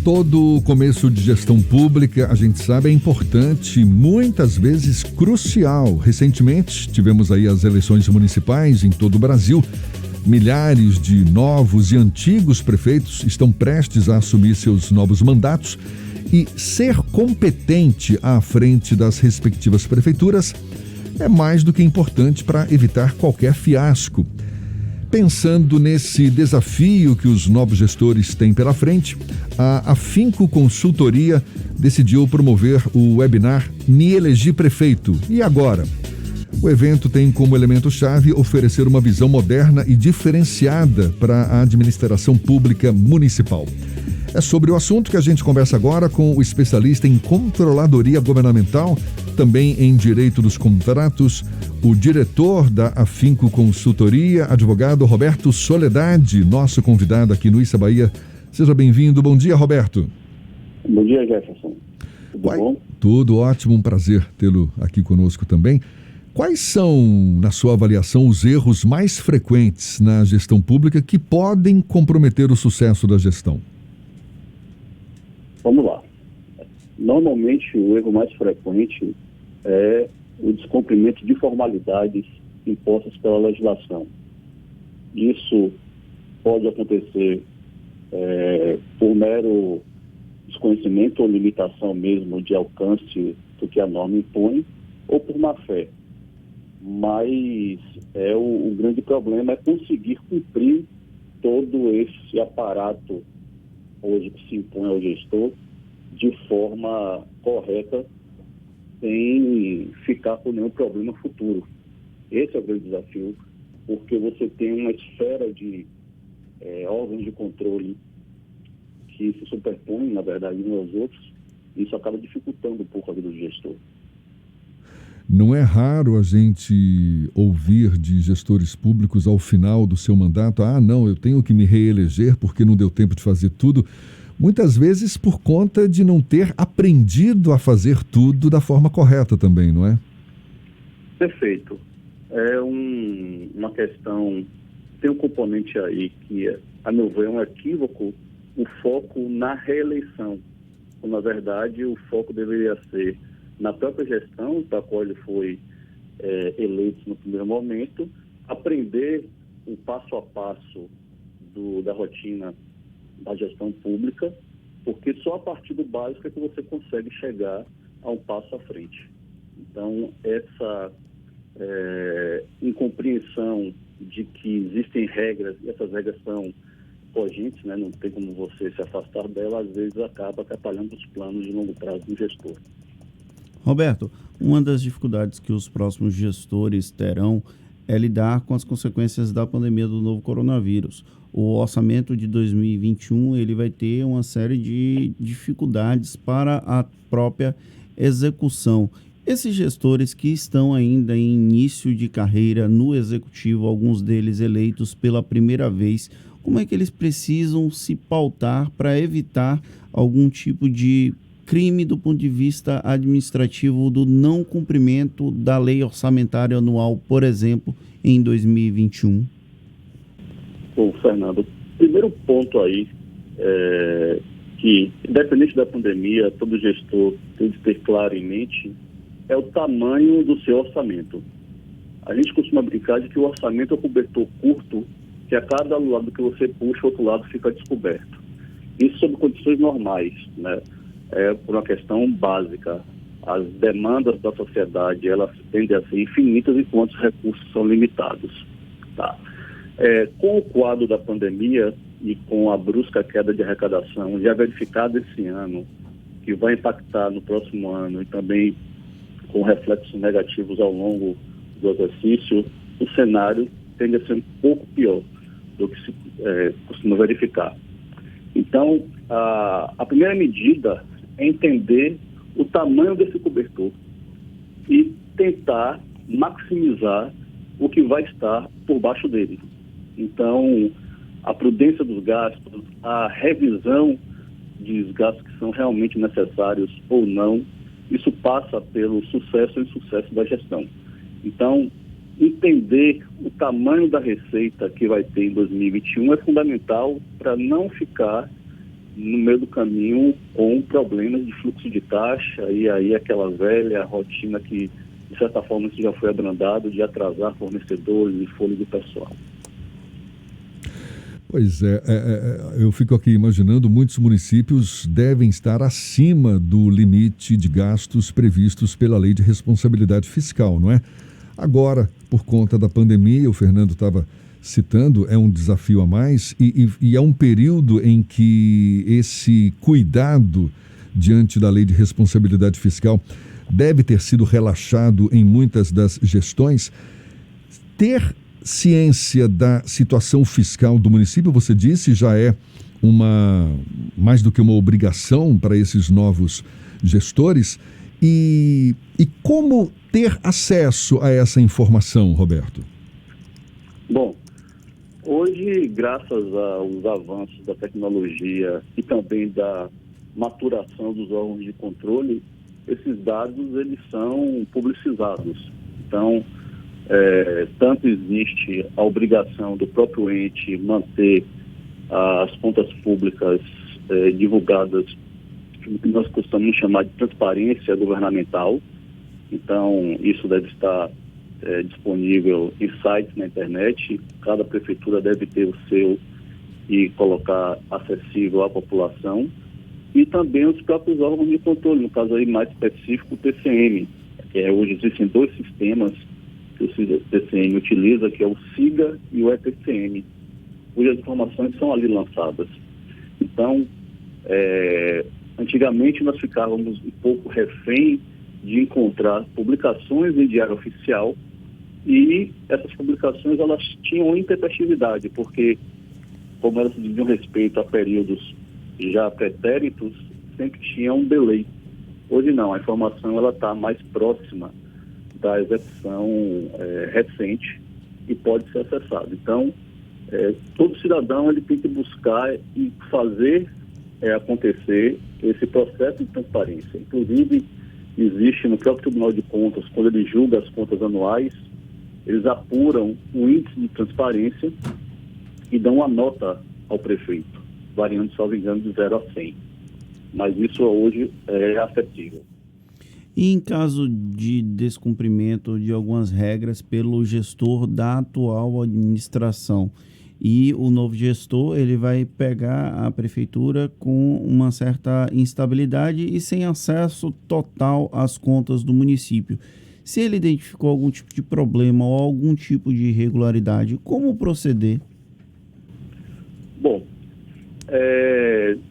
Todo começo de gestão pública, a gente sabe, é importante, muitas vezes crucial. Recentemente, tivemos aí as eleições municipais em todo o Brasil. Milhares de novos e antigos prefeitos estão prestes a assumir seus novos mandatos e ser competente à frente das respectivas prefeituras é mais do que importante para evitar qualquer fiasco. Pensando nesse desafio que os novos gestores têm pela frente, a Afinco Consultoria decidiu promover o webinar Me Elegi Prefeito. E agora? O evento tem como elemento-chave oferecer uma visão moderna e diferenciada para a administração pública municipal. É sobre o assunto que a gente conversa agora com o especialista em controladoria governamental, também em direito dos contratos, o diretor da Afinco Consultoria, advogado Roberto Soledade, nosso convidado aqui no Issa Bahia. Seja bem-vindo. Bom dia, Roberto. Bom dia, Jefferson. Tudo bom? Tudo ótimo, um prazer tê-lo aqui conosco também. Quais são, na sua avaliação, os erros mais frequentes na gestão pública que podem comprometer o sucesso da gestão? Vamos lá. Normalmente, o erro mais frequente é o descumprimento de formalidades impostas pela legislação. Isso pode acontecer por mero desconhecimento ou limitação mesmo de alcance do que a norma impõe, ou por má-fé. Mas o grande problema é conseguir cumprir todo esse aparato hoje que se impõe ao gestor de forma correta, sem ficar com nenhum problema futuro. Esse é o grande desafio, porque você tem uma esfera de órgãos de controle que se superpõem, na verdade, uns aos outros, e isso acaba dificultando um pouco a vida do gestor. Não é raro a gente ouvir de gestores públicos ao final do seu mandato: não, eu tenho que me reeleger porque não deu tempo de fazer tudo. Muitas vezes por conta de não ter aprendido a fazer tudo da forma correta também, não é? Perfeito. É uma questão, tem um componente aí que, a meu ver, é um equívoco, o foco na reeleição. Quando, na verdade, o foco deveria ser na própria gestão, da qual ele foi eleito no primeiro momento, aprender o passo a passo da rotina da gestão pública, porque só a partir do básico é que você consegue chegar a um passo à frente. Então, essa incompreensão de que existem regras, e essas regras são cogentes, né? Não tem como você se afastar dela, às vezes acaba atrapalhando os planos de longo prazo do gestor. Roberto, uma das dificuldades que os próximos gestores terão é lidar com as consequências da pandemia do novo coronavírus. O orçamento de 2021 ele vai ter uma série de dificuldades para a própria execução. Esses gestores que estão ainda em início de carreira no executivo, alguns deles eleitos pela primeira vez, como é que eles precisam se pautar para evitar algum tipo de crime do ponto de vista administrativo do não cumprimento da lei orçamentária anual, por exemplo, em 2021? Bom, Fernando, primeiro ponto aí que, independente da pandemia, todo gestor tem de ter claro em mente é o tamanho do seu orçamento. A gente costuma brincar de que o orçamento é um cobertor curto, que a cada lado que você puxa, o outro lado fica descoberto. Isso sob condições normais, né? Por uma questão básica. As demandas da sociedade, elas tendem a ser infinitas enquanto os recursos são limitados. Tá? Com o quadro da pandemia e com a brusca queda de arrecadação já verificada esse ano, que vai impactar no próximo ano e também com reflexos negativos ao longo do exercício, o cenário tende a ser um pouco pior do que se costuma verificar. Então, a primeira medida é entender o tamanho desse cobertor e tentar maximizar o que vai estar por baixo dele. Então, a prudência dos gastos, a revisão dos gastos que são realmente necessários ou não, isso passa pelo sucesso e insucesso da gestão. Então, entender o tamanho da receita que vai ter em 2021 é fundamental para não ficar no meio do caminho com problemas de fluxo de caixa, e aí aquela velha rotina que, de certa forma, isso já foi abrandado, de atrasar fornecedores e fôlego pessoal. Pois é, eu fico aqui imaginando, muitos municípios devem estar acima do limite de gastos previstos pela Lei de Responsabilidade Fiscal, não é? Agora, por conta da pandemia, o Fernando estava citando, é um desafio a mais e é um período em que esse cuidado diante da Lei de Responsabilidade Fiscal deve ter sido relaxado em muitas das gestões. Ter ciência da situação fiscal do município, você disse, já é mais do que uma obrigação para esses novos gestores. E como ter acesso a essa informação, Roberto? Bom, hoje, graças aos avanços da tecnologia e também da maturação dos órgãos de controle, esses dados eles são publicizados. Então, tanto existe a obrigação do próprio ente manter as contas públicas divulgadas, o que nós costumamos chamar de transparência governamental. Então, isso deve estar disponível em sites na internet. Cada prefeitura deve ter o seu e colocar acessível à população. E também os próprios órgãos de controle, no caso aí mais específico, o TCM. Hoje existem 2 sistemas que o TCM utiliza, que é o SIGA e o ETCM, cujas informações são ali lançadas. Então, antigamente nós ficávamos um pouco refém de encontrar publicações em diário oficial, e essas publicações elas tinham intempestividade, porque como elas diziam respeito a períodos já pretéritos, sempre tinha um delay. Hoje não, a informação ela está mais próxima da execução recente e pode ser acessada. Então, todo cidadão ele tem que buscar e fazer acontecer esse processo de transparência. Inclusive, existe no próprio Tribunal de Contas, quando ele julga as contas anuais, eles apuram o índice de transparência e dão uma nota ao prefeito, variando, salvo engano, de 0 a 100. Mas isso hoje é afetível. E em caso de descumprimento de algumas regras pelo gestor da atual administração, e o novo gestor ele vai pegar a prefeitura com uma certa instabilidade e sem acesso total às contas do município. Se ele identificou algum tipo de problema ou algum tipo de irregularidade, como proceder? Bom,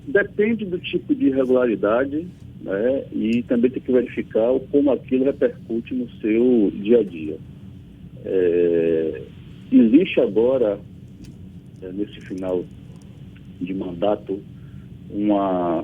depende do tipo de irregularidade, né, e também tem que verificar como aquilo repercute no seu dia a dia. Existe agora, nesse final de mandato, uma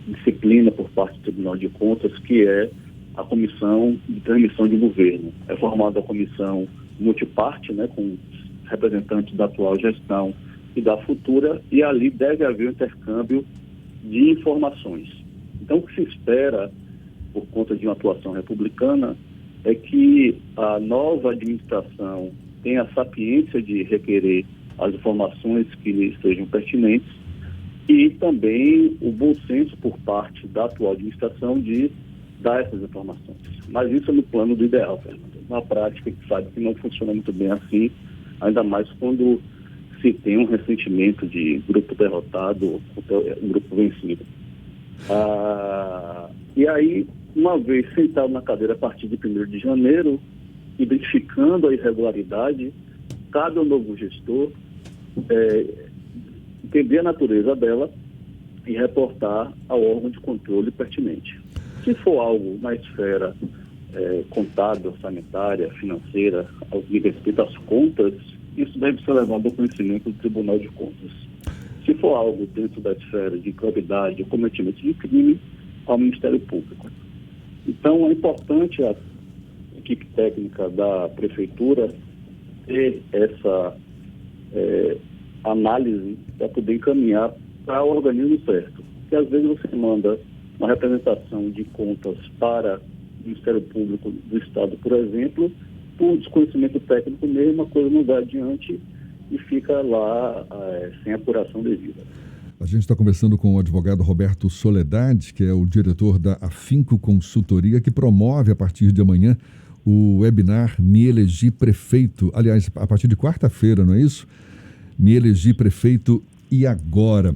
disciplina por parte do Tribunal de Contas, que é a Comissão de Transmissão de Governo. É formada a comissão multiparte, né, com representantes da atual gestão e da futura, e ali deve haver um intercâmbio de informações. Então, o que se espera, por conta de uma atuação republicana, é que a nova administração tenha a sapiência de requerer as informações que lhe estejam pertinentes e também o bom senso por parte da atual administração de dar essas informações. Mas isso é no plano do ideal, Fernando. Na prática, a gente sabe que não funciona muito bem assim, ainda mais quando se tem um ressentimento de grupo derrotado ou grupo vencido. E aí, uma vez sentado na cadeira a partir de 1º de janeiro, identificando a irregularidade, cabe ao novo gestor entender a natureza dela e reportar ao órgão de controle pertinente. Se for algo na esfera contábil, orçamentária, financeira, ao que diz respeito às contas, isso deve ser levado ao conhecimento do Tribunal de Contas. Se for algo dentro da esfera de improbidade ou cometimento de crime, ao Ministério Público. Então, é importante a equipe técnica da Prefeitura ter essa análise para poder encaminhar para o organismo certo. Porque às vezes você manda uma representação de contas para o Ministério Público do Estado, por exemplo, por desconhecimento técnico mesmo, a coisa não vai adiante e fica lá sem apuração devida. A gente está conversando com o advogado Roberto Soledade, que é o diretor da Afinco Consultoria, que promove a partir de amanhã o webinar Me Elegi Prefeito. Aliás, a partir de quarta-feira, não é isso? Me Elegi Prefeito e agora.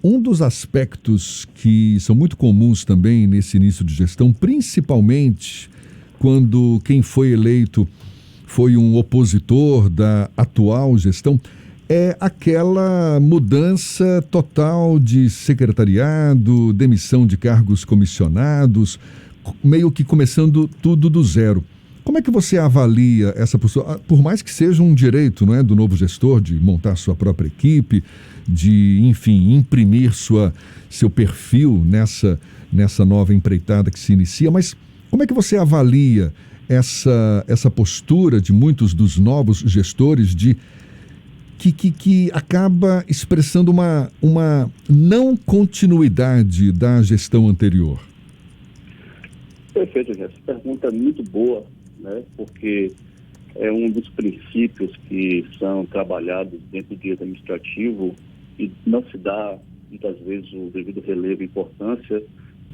Um dos aspectos que são muito comuns também nesse início de gestão, principalmente quando quem foi eleito foi um opositor da atual gestão, é aquela mudança total de secretariado, demissão de cargos comissionados, meio que começando tudo do zero. Como é que você avalia essa postura? Por mais que seja um direito, não é, do novo gestor de montar sua própria equipe, de, enfim, imprimir seu perfil nessa nova empreitada que se inicia, mas como é que você avalia essa postura de muitos dos novos gestores que acaba expressando uma não continuidade da gestão anterior? Perfeito, Essa pergunta é muito boa, né? Porque é um dos princípios que são trabalhados dentro do direito administrativo e não se dá, muitas vezes, o devido relevo e importância,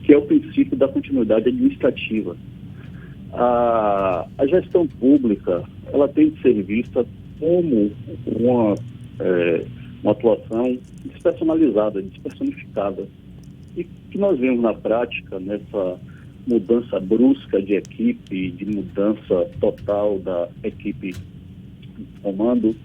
que é o princípio da continuidade administrativa. A gestão pública, ela tem de ser vista como uma atuação despersonalizada, despersonificada. E que nós vemos na prática, nessa mudança brusca de equipe, de mudança total da equipe de comando,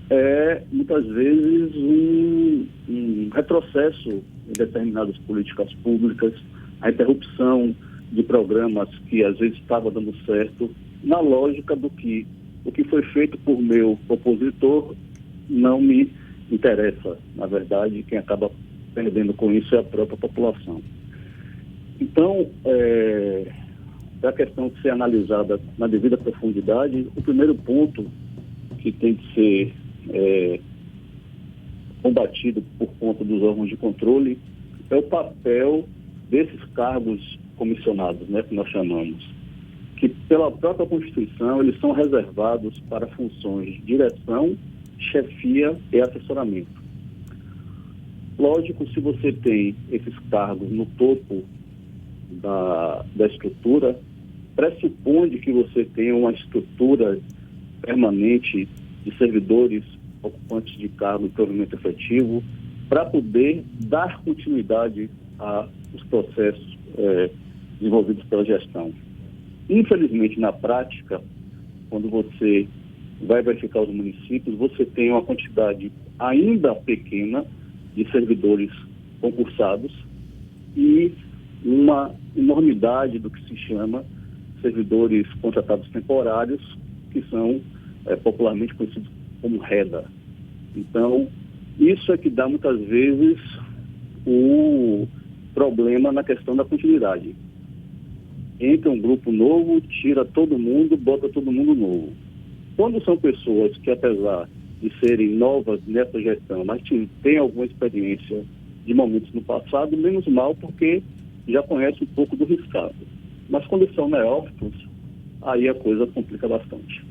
é muitas vezes um retrocesso em determinadas políticas públicas, a interrupção de programas que às vezes estava dando certo, na lógica do que o que foi feito por meu opositor não me interessa. Na verdade, quem acaba perdendo com isso é a própria população. Então, a questão de ser analisada na devida profundidade, o primeiro ponto que tem que ser combatido por conta dos órgãos de controle é o papel desses cargos comissionados, né, que nós chamamos, que pela própria Constituição eles são reservados para funções de direção, chefia e assessoramento. Lógico, se você tem esses cargos no topo da estrutura, pressupõe que você tenha uma estrutura permanente de servidores ocupantes de cargo de provimento efetivo para poder dar continuidade aos processos desenvolvidos pela gestão. Infelizmente, na prática, quando você vai verificar os municípios, você tem uma quantidade ainda pequena de servidores concursados e uma enormidade do que se chama servidores contratados temporários, que são popularmente conhecidos como REDA. Então, isso é que dá muitas vezes o problema na questão da continuidade. Entra um grupo novo, tira todo mundo, bota todo mundo novo. Quando são pessoas que, apesar de serem novas nessa gestão, mas têm alguma experiência de momentos no passado, menos mal, porque já conhecem um pouco do riscado. Mas quando são neófitos, aí a coisa complica bastante.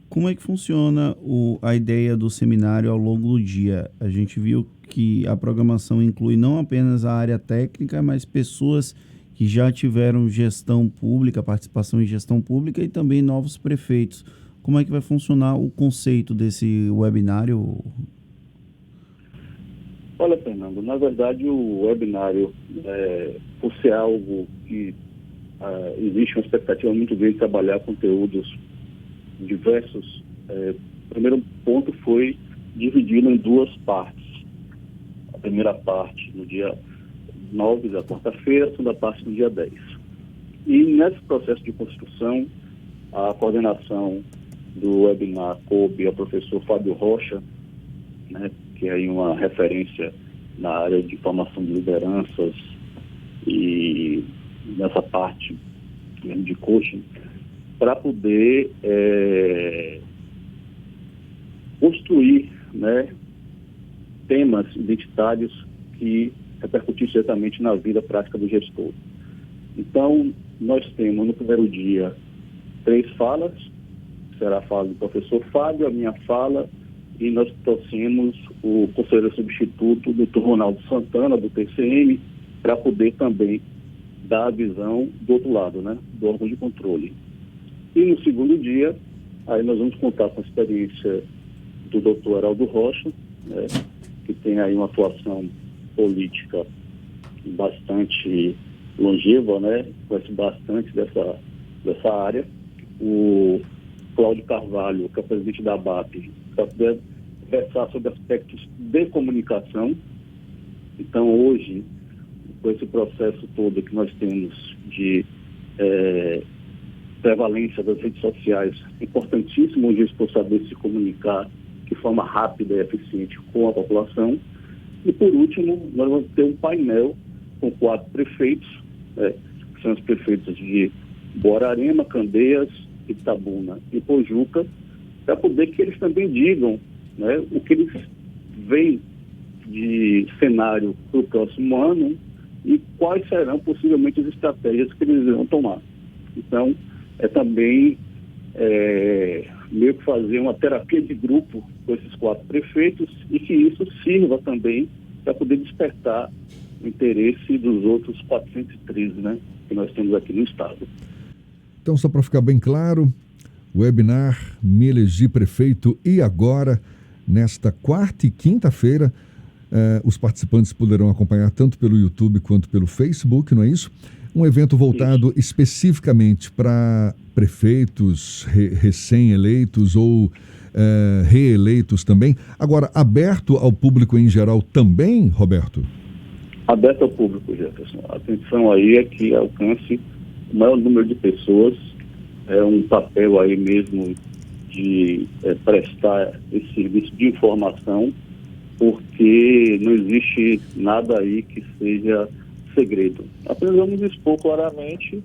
Como é que funciona a ideia do seminário ao longo do dia? A gente viu que a programação inclui não apenas a área técnica, mas pessoas que já tiveram gestão pública, participação em gestão pública e também novos prefeitos. Como é que vai funcionar o conceito desse webinário? Olha, Fernando, na verdade o webinário, por ser algo que existe uma expectativa muito grande de trabalhar conteúdos diversos, o primeiro ponto foi dividido em duas partes. A primeira parte no dia 9 da quarta-feira, a segunda parte no dia 10. E nesse processo de construção, a coordenação do webinar coube ao professor Fábio Rocha, né, que é aí uma referência na área de formação de lideranças e nessa parte mesmo de coaching, para poder construir, né, temas identitários que repercutissem diretamente na vida prática do gestor. Então, nós temos no primeiro dia 3 falas, será a fala do professor Fábio, a minha fala e nós trouxemos o conselheiro substituto, o Dr. Ronaldo Santana, do TCM, para poder também dar a visão do outro lado, né, do órgão de controle. E no segundo dia, aí nós vamos contar com a experiência do Dr. Heraldo Rocha, né, que tem aí uma atuação política bastante longeva, né, conhece bastante dessa área. O Cláudio Carvalho, que é presidente da ABAP, para poder conversar sobre aspectos de comunicação. Então, hoje, com esse processo todo que nós temos de prevalência das redes sociais, é importantíssimo hoje por saber se comunicar de forma rápida e eficiente com a população. E, por último, nós vamos ter um painel com 4 prefeitos, que são os prefeitos de Borarema, Candeias, Itabuna e Pojuca, para poder que eles também digam, né, o que eles veem de cenário para o próximo ano e quais serão possivelmente as estratégias que eles vão tomar. Então, é também meio que fazer uma terapia de grupo com esses 4 prefeitos e que isso sirva também para poder despertar o interesse dos outros 413, né, que nós temos aqui no estado. Então, só para ficar bem claro, webinar Me Elegi Prefeito e Agora, nesta quarta e quinta-feira, os participantes poderão acompanhar tanto pelo YouTube quanto pelo Facebook, não é isso? Um evento voltado especificamente para prefeitos recém-eleitos ou reeleitos também. Agora, aberto ao público em geral também, Roberto? Aberto ao público, Jefferson. A atenção aí é que alcance o maior número de pessoas. É um papel aí mesmo de prestar esse serviço de informação, porque não existe nada aí que seja segredo. Apenas vamos expor claramente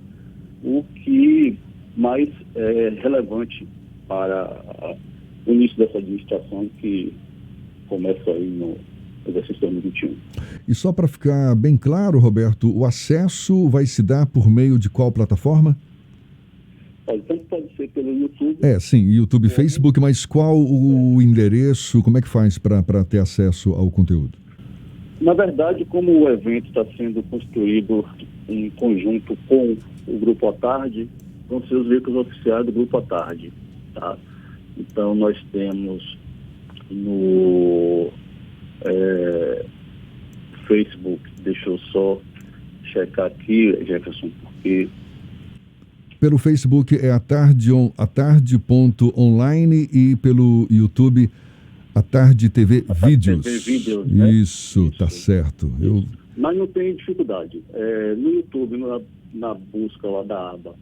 o que mais é relevante para o início dessa administração que começa aí no exercício 2021. E só para ficar bem claro, Roberto, o acesso vai se dar por meio de qual plataforma? Tanto pode ser pelo YouTube. Sim, YouTube e Facebook, mas qual o endereço, como é que faz para ter acesso ao conteúdo? Na verdade, como o evento está sendo construído em conjunto com o Grupo à Tarde, vão ser os veículos oficiais do Grupo à Tarde, tá? Então, nós temos no Facebook, deixa eu só checar aqui, Jefferson, porque... Pelo Facebook é atarde.online e pelo YouTube A Tarde TV Vídeos. Né? Isso, tá certo. Mas não tem dificuldade. No YouTube, na busca lá da aba,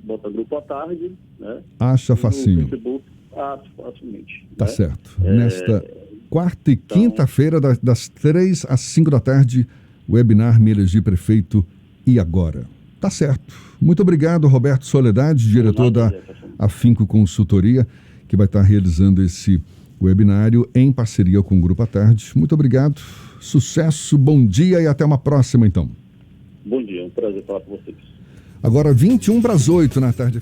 bota Grupo à Tarde, né? Acha facinho. No Facebook, acha facilmente. Tá né? certo. Nesta quarta e quinta-feira, das 3 às 5 da tarde, webinar Me Elegi Prefeito e Agora. Tá certo. Muito obrigado, Roberto Soledade, diretor da Afinco Consultoria, que vai estar realizando esse webinário em parceria com o Grupo à Tarde. Muito obrigado, sucesso, bom dia e até uma próxima, então. Bom dia, é um prazer falar com vocês. Agora 21 para as 8 na tarde.